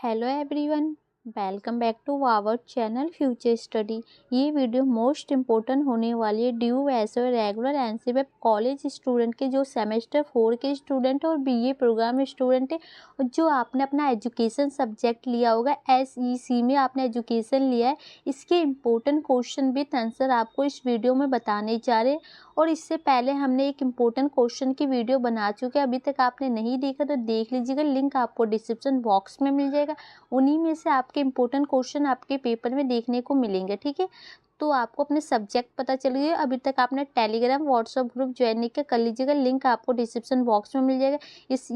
Hello everyone, welcome back to our channel future study. ये video most important होने वाली है ड्यू ऐसे रेगुलर एनसीबीएफ कॉलेज स्टूडेंट के जो सेमेस्टर 4 के स्टूडेंट और बीए प्रोग्राम स्टूडेंट है और जो आपने अपना एजुकेशन सब्जेक्ट लिया होगा एसईसी में आपने एजुकेशन लिया है। इसके इम्पोर्टेंट क्वेश्चन विथ आंसर आपको इस वीडियो में बताने जा रहे हैं। और इससे पहले हमने एक इम्पोर्टेंट क्वेश्चन की वीडियो बना चुके हैं, अभी तक आपने नहीं देखा तो देख लीजिएगा, लिंक आपको डिस्क्रिप्शन बॉक्स में मिल जाएगा। उन्हीं में से आपके इम्पोर्टेंट क्वेश्चन आपके पेपर में देखने को मिलेंगे। ठीक है, तो आपको अपने सब्जेक्ट पता चल गया। अभी तक आपने टेलीग्राम व्हाट्सएप ग्रुप ज्वाइन नहीं किया, कर लीजिएगा, लिंक आपको डिस्क्रिप्शन बॉक्स में मिल जाएगा।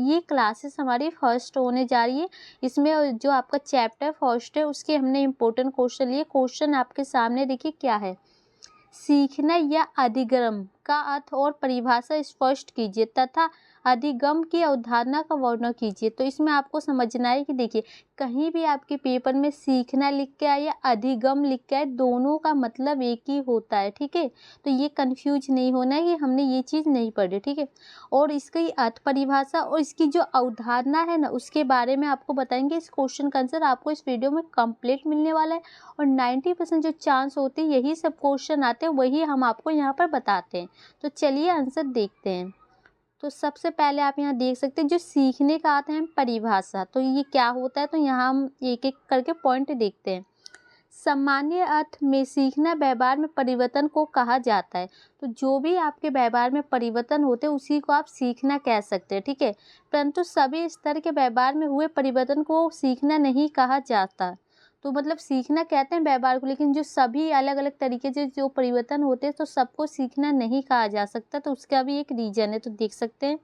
ये क्लासेस हमारी फर्स्ट होने जा रही है। इसमें जो आपका चैप्टर फर्स्ट है उसके हमने इम्पोर्टेंट क्वेश्चन लिए। क्वेश्चन आपके सामने देखिए क्या है। सीखना या अधिगम का अर्थ और परिभाषा स्पष्ट कीजिए तथा अधिगम की अवधारणा का वर्णन कीजिए। तो इसमें आपको समझना है कि देखिए, कहीं भी आपके पेपर में सीखना लिख के आए या अधिगम लिख के आए, दोनों का मतलब एक ही होता है। ठीक है, तो ये कंफ्यूज नहीं होना है कि हमने ये चीज़ नहीं पढ़ी। ठीक है, और इसकी अर्थ परिभाषा और इसकी जो अवधारणा है ना, उसके बारे में आपको बताएंगे। इस क्वेश्चन का आंसर आपको इस वीडियो में कंप्लीट मिलने वाला है और 90% जो चांस होते हैं यही सब क्वेश्चन आते हैं, वही हम आपको यहाँ पर बताते हैं। तो चलिए आंसर देखते हैं। तो सबसे पहले आप यहाँ देख सकते हैं जो सीखने का आता है परिभाषा, तो ये क्या होता है। तो यहाँ हम एक एक करके पॉइंट देखते हैं। सामान्य अर्थ में सीखना व्यवहार में परिवर्तन को कहा जाता है। तो जो भी आपके व्यवहार में परिवर्तन होते हैं उसी को आप सीखना कह सकते हैं। ठीक है, परंतु सभी स्तर के व्यवहार में हुए परिवर्तन को सीखना नहीं कहा जाता। तो मतलब सीखना कहते हैं व्यवहार को, लेकिन जो सभी अलग अलग तरीके से जो परिवर्तन होते हैं तो सबको सीखना नहीं कहा जा सकता। तो उसका भी एक रीजन है, तो देख सकते हैं।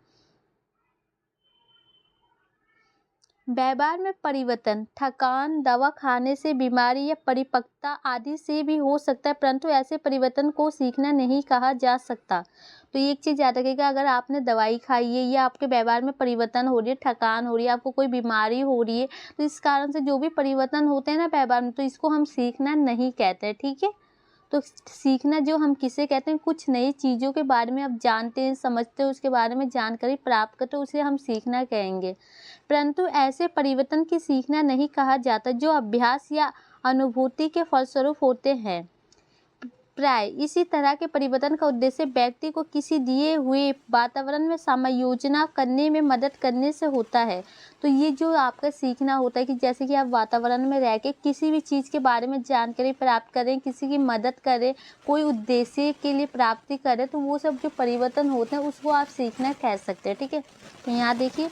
व्यवहार में परिवर्तन थकान, दवा खाने से, बीमारी या परिपक्वता आदि से भी हो सकता है, परंतु ऐसे परिवर्तन को सीखना नहीं कहा जा सकता। तो ये एक चीज़ याद रखिएगा, अगर आपने दवाई खाई है या आपके व्यवहार में परिवर्तन हो रही है, थकान हो रही है, आपको कोई बीमारी हो रही है, तो इस कारण से जो भी परिवर्तन होते हैं ना व्यवहार में, तो इसको हम सीखना नहीं कहते हैं। ठीक है, तो सीखना जो हम किसे कहते हैं, कुछ नई चीज़ों के बारे में आप जानते हैं, समझते हैं, उसके बारे में जानकारी प्राप्त करते हो, उसे हम सीखना कहेंगे। परंतु ऐसे परिवर्तन की सीखना नहीं कहा जाता जो अभ्यास या अनुभूति के फलस्वरूप होते हैं। प्राय इसी तरह के परिवर्तन का उद्देश्य व्यक्ति को किसी दिए हुए वातावरण में समायोजना करने में मदद करने से होता है। तो ये जो आपका सीखना होता है कि जैसे कि आप वातावरण में रह के किसी भी चीज़ के बारे में जानकारी प्राप्त करें, किसी की मदद करें, कोई उद्देश्य के लिए प्राप्ति करें, तो वो सब जो परिवर्तन होते हैं उसको आप सीखना कह सकते हैं। ठीक है, तो यहाँ देखिए,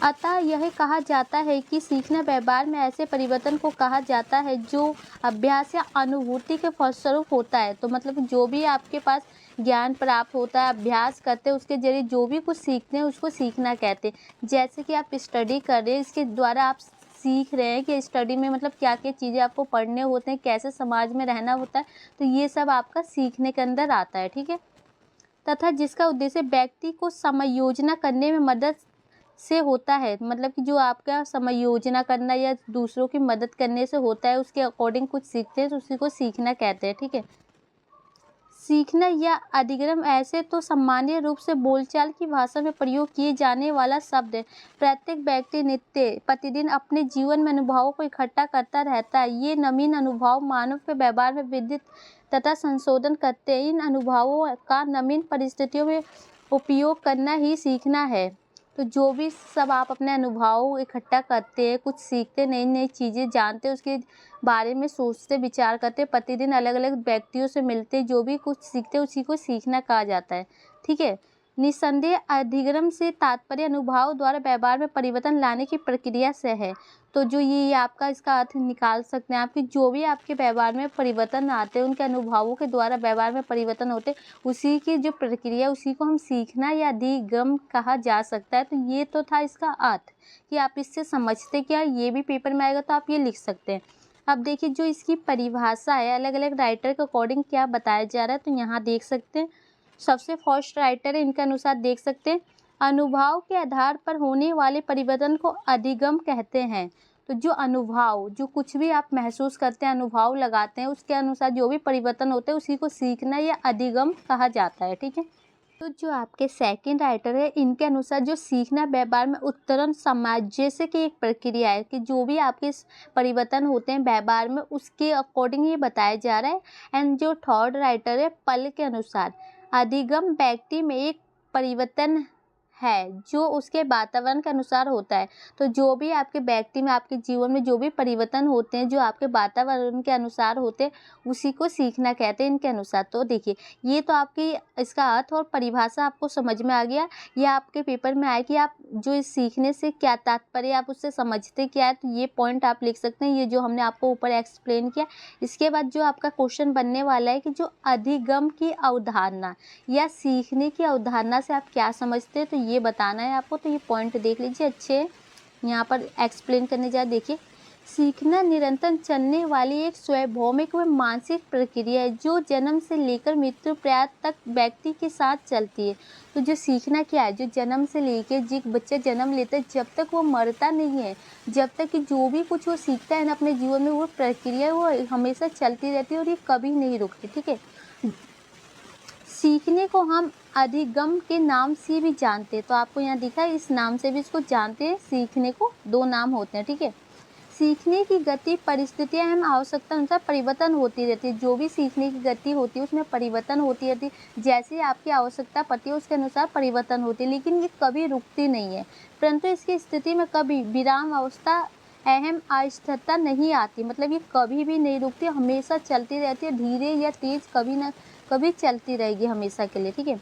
अतः यह कहा जाता है कि सीखना व्यवहार में ऐसे परिवर्तन को कहा जाता है जो अभ्यास या अनुभूति के फलस्वरूप होता है। तो मतलब जो भी आपके पास ज्ञान प्राप्त होता है, अभ्यास करते हैं, उसके जरिए जो भी कुछ सीखते हैं उसको सीखना कहते हैं। जैसे कि आप स्टडी कर रहे हैं, इसके द्वारा आप सीख रहे हैं कि स्टडी में मतलब क्या क्या चीज़ें आपको पढ़ने होते हैं, कैसे समाज में रहना होता है, तो ये सब आपका सीखने के अंदर आता है। ठीक है, तथा जिसका उद्देश्य व्यक्ति को समायोजना करने में मदद से होता है। मतलब कि जो आपका समायोजना करना या दूसरों की मदद करने से होता है, उसके अकॉर्डिंग कुछ सीखते हैं, तो उसी को सीखना कहते हैं। ठीक है, सीखना या अधिगम ऐसे तो सामान्य रूप से बोलचाल की भाषा में प्रयोग किए जाने वाला शब्द है। प्रत्येक व्यक्ति नित्य प्रतिदिन अपने जीवन में अनुभवों को इकट्ठा करता रहता है। ये नवीन अनुभव मानव के व्यवहार में वृद्धि तथा संशोधन करते हैं। इन अनुभवों का नवीन परिस्थितियों में उपयोग करना ही सीखना है। तो जो भी सब आप अपने अनुभव इकट्ठा करते हैं, कुछ सीखते, नई नई चीज़ें जानते, उसके बारे में सोचते, विचार करते, प्रतिदिन अलग अलग व्यक्तियों से मिलते, जो भी कुछ सीखते उसी को सीखना कहा जाता है। ठीक है, निस्संदेह अधिगम से तात्पर्य अनुभव द्वारा व्यवहार में परिवर्तन लाने की प्रक्रिया से है। तो जो ये आपका इसका अर्थ निकाल सकते हैं आपकी, जो भी आपके व्यवहार में परिवर्तन आते हैं, उनके अनुभवों के द्वारा व्यवहार में परिवर्तन होते, उसी की जो प्रक्रिया उसी को हम सीखना या अधिगम कहा जा सकता है। तो ये तो था इसका अर्थ कि आप इससे समझते क्या, ये भी पेपर में आएगा तो आप ये लिख सकते हैं। अब देखिए जो इसकी परिभाषा है, अलग अलग राइटर के अकॉर्डिंग क्या बताया जा रहा है, तो यहाँ देख सकते हैं। सबसे फर्स्ट राइटर है, इनके अनुसार देख सकते हैं, अनुभव के आधार पर होने वाले परिवर्तन को अधिगम कहते हैं। तो जो अनुभव, जो कुछ भी आप महसूस करते हैं, अनुभव लगाते हैं, उसके अनुसार जो भी परिवर्तन होते हैं उसी को सीखना या अधिगम कहा जाता है। ठीक है, तो जो आपके सेकंड राइटर है, इनके अनुसार जो सीखना व्यवहार में उत्तरण सामंजस्य की एक प्रक्रिया है कि जो भी आपके परिवर्तन होते हैं व्यवहार में उसके अकॉर्डिंग ये बताया जा रहा है। एंड जो थर्ड राइटर है, पल के अनुसार अधिगम व्यक्ति में एक परिवर्तन है जो उसके वातावरण के अनुसार होता है। तो जो भी आपके व्यक्ति में, आपके जीवन में जो भी परिवर्तन होते हैं जो आपके वातावरण के अनुसार होते हैं, उसी को सीखना कहते हैं इनके अनुसार। तो देखिए, ये तो आपकी इसका अर्थ और परिभाषा आपको समझ में आ गया। ये आपके पेपर में आए कि आप जो इस सीखने से क्या तात्पर्य, आप उससे समझते क्या है, तो ये पॉइंट आप लिख सकते हैं, ये जो हमने आपको ऊपर एक्सप्लेन किया। इसके बाद जो आपका क्वेश्चन बनने वाला है कि जो अधिगम की अवधारणा या सीखने की अवधारणा से आप क्या समझते हैं, तो ये बताना है आपको। तो ये पॉइंट देख लीजिए अच्छे, यहाँ पर एक्सप्लेन करने जाए। देखिए, सीखना निरंतर चलने वाली एक स्वयंभौमिक व मानसिक प्रक्रिया है जो जन्म से लेकर मृत्यु पर्यंत तक व्यक्ति के साथ चलती है। तो जो सीखना क्या है, जो जन्म से लेकर जिस बच्चा जन्म लेता है जब तक वो मरता नहीं है, जब तक कि जो भी कुछ वो सीखता है ना अपने जीवन में, वो प्रक्रिया वो हमेशा चलती रहती है और ये कभी नहीं रुकती। ठीक है, सीखने को हम अधिगम के नाम से भी जानते हैं। तो आपको यहाँ दिखा है, इस नाम से भी इसको जानते हैं। सीखने को दो नाम होते हैं। ठीक है, सीखने की गति परिस्थितियां एवं आवश्यकता अनुसार परिवर्तन होती रहती है। जो भी सीखने की गति होती है उसमें परिवर्तन होती रहती है, जैसे आपकी आवश्यकता पड़ती है उसके अनुसार परिवर्तन होती है, लेकिन ये कभी रुकती नहीं है। परंतु इसकी स्थिति में कभी विराम अवस्था अहम अस्थिरता नहीं आती, मतलब ये कभी भी नहीं रुकती, हमेशा चलती रहती है, धीरे या तेज कभी ना कभी चलती रहेगी हमेशा के लिए। ठीक है,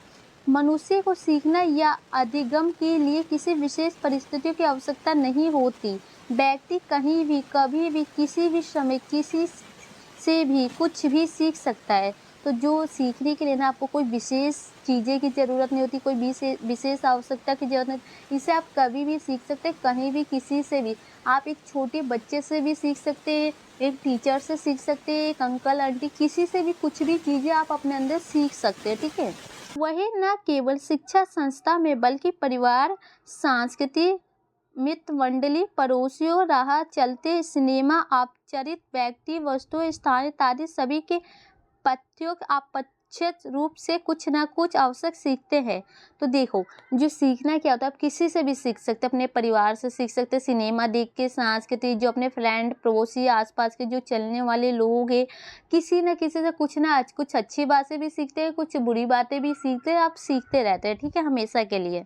मनुष्य को सीखना या अधिगम के लिए किसी विशेष परिस्थितियों की आवश्यकता नहीं होती। व्यक्ति कहीं भी कभी भी किसी भी समय किसी से भी कुछ भी सीख सकता है। तो जो सीखने के लिए ना आपको कोई विशेष चीज़ें की ज़रूरत नहीं होती, कोई विशेष आवश्यकता की ज़रूरत नहीं, इसे आप कभी भी सीख सकते हैं, कहीं भी किसी से भी। आप एक छोटे बच्चे से भी सीख सकते हैं, एक टीचर से सीख सकते हैं, एक अंकल आंटी, किसी से भी कुछ भी चीज़ें आप अपने अंदर सीख सकते हैं। ठीक है, वही न केवल शिक्षा संस्था में बल्कि परिवार, संस्कृति, मित्र मंडली, पड़ोसियों, राह चलते, सिनेमा, औपचारिक व्यक्ति, वस्तु, स्थान इत्यादि सभी के प्रत्येक अप्रत्यक्ष रूप से कुछ ना कुछ आवश्यक सीखते हैं। तो देखो, जो सीखना क्या होता है, आप किसी से भी सीख सकते हैं, अपने परिवार से सीख सकते हैं, सिनेमा देख के, संस्कृति, जो अपने फ्रेंड, पड़ोसी, आसपास के जो चलने वाले लोग हैं, किसी न किसी से कुछ ना कुछ अच्छी बातें भी सीखते हैं, कुछ बुरी बातें भी सीखते हैं, आप सीखते रहते हैं। ठीक है, हमेशा के लिए।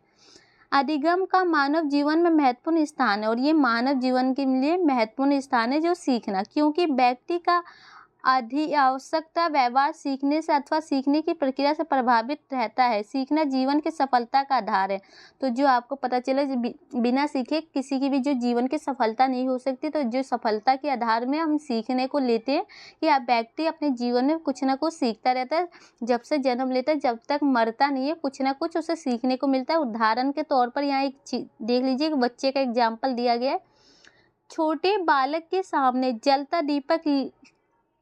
अधिगम का मानव जीवन में महत्वपूर्ण स्थान है, और ये मानव जीवन के लिए महत्वपूर्ण स्थान है जो सीखना, क्योंकि व्यक्ति का आवश्यकता व्यवहार सीखने से अथवा सीखने की प्रक्रिया से प्रभावित रहता है। सीखना जीवन की सफलता का आधार है। तो जो आपको पता चला, बिना सीखे किसी की भी जो जीवन की सफलता नहीं हो सकती। तो जो सफलता के आधार में हम सीखने को लेते हैं कि आप व्यक्ति अपने जीवन में कुछ ना कुछ सीखता रहता है, जब से जन्म लेता है जब तक मरता नहीं है, कुछ ना कुछ उसे सीखने को मिलता है। उदाहरण के तौर पर यहाँ एक चीज देख लीजिए, एक बच्चे का एग्जाम्पल दिया गया है। छोटे बालक के सामने जलता दीपक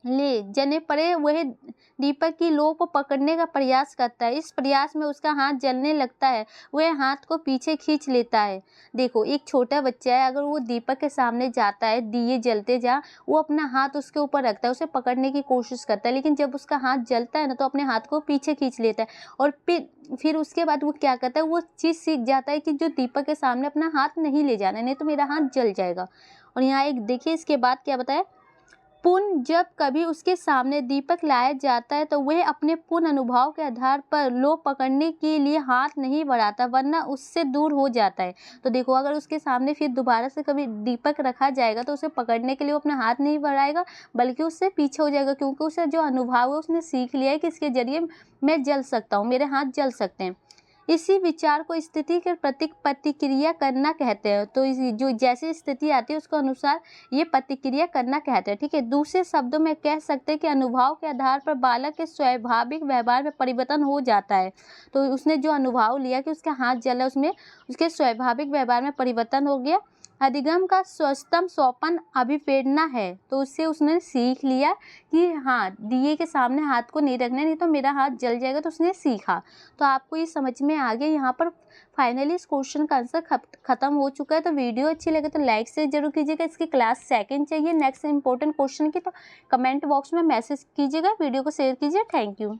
ले जने पड़े, वह दीपक की लौ को पकड़ने का प्रयास करता है। इस प्रयास में उसका हाथ जलने लगता है, वह हाथ को पीछे खींच लेता है। देखो, एक छोटा बच्चा है, अगर वो दीपक के सामने जाता है, दिए जलते जा, वो अपना हाथ उसके ऊपर रखता है, उसे पकड़ने की कोशिश करता है, लेकिन जब उसका हाथ जलता है ना, तो अपने हाथ को पीछे खींच लेता है। और फिर उसके बाद वो क्या करता है, वो चीज़ सीख जाता है कि जो दीपक के सामने अपना हाथ नहीं ले जाना, नहीं तो मेरा हाथ जल जाएगा। और यहाँ एक देखिए, इसके बाद क्या बताया, पुनः जब कभी उसके सामने दीपक लाया जाता है तो वह अपने पूर्ण अनुभव के आधार पर लो पकड़ने के लिए हाथ नहीं बढ़ाता, वरना उससे दूर हो जाता है। तो देखो, अगर उसके सामने फिर दोबारा से कभी दीपक रखा जाएगा तो उसे पकड़ने के लिए वो अपना हाथ नहीं बढ़ाएगा, बल्कि उससे पीछे हो जाएगा, क्योंकि उसे जो अनुभव है उसने सीख लिया है कि इसके जरिए मैं जल सकता हूँ, मेरे हाथ जल सकते हैं। इसी विचार को स्थिति के प्रति प्रतिक्रिया करना कहते हैं। तो जो जैसी स्थिति आती है उसके अनुसार ये प्रतिक्रिया करना कहते हैं। ठीक है, दूसरे शब्दों में कह सकते हैं कि अनुभव के आधार पर बालक के स्वाभाविक व्यवहार में परिवर्तन हो जाता है। तो उसने जो अनुभव लिया कि उसका हाथ जला, उसमें उसके स्वाभाविक व्यवहार में परिवर्तन हो गया। अधिगम का स्वस्तम सोपन अभिप्रेरणा है, तो उससे उसने सीख लिया कि हाँ, दिए के सामने हाथ को नहीं रखना, नहीं तो मेरा हाथ जल जाएगा, तो उसने सीखा। तो आपको ये समझ में आ गया। यहाँ पर फाइनली इस क्वेश्चन का आंसर खत्म हो चुका है। तो वीडियो अच्छी लगे तो लाइक से जरूर कीजिएगा। इसकी क्लास सेकंड चाहिए नेक्स्ट इंपॉर्टेंट क्वेश्चन की, तो कमेंट बॉक्स में मैसेज कीजिएगा, वीडियो को शेयर कीजिए। Thank you.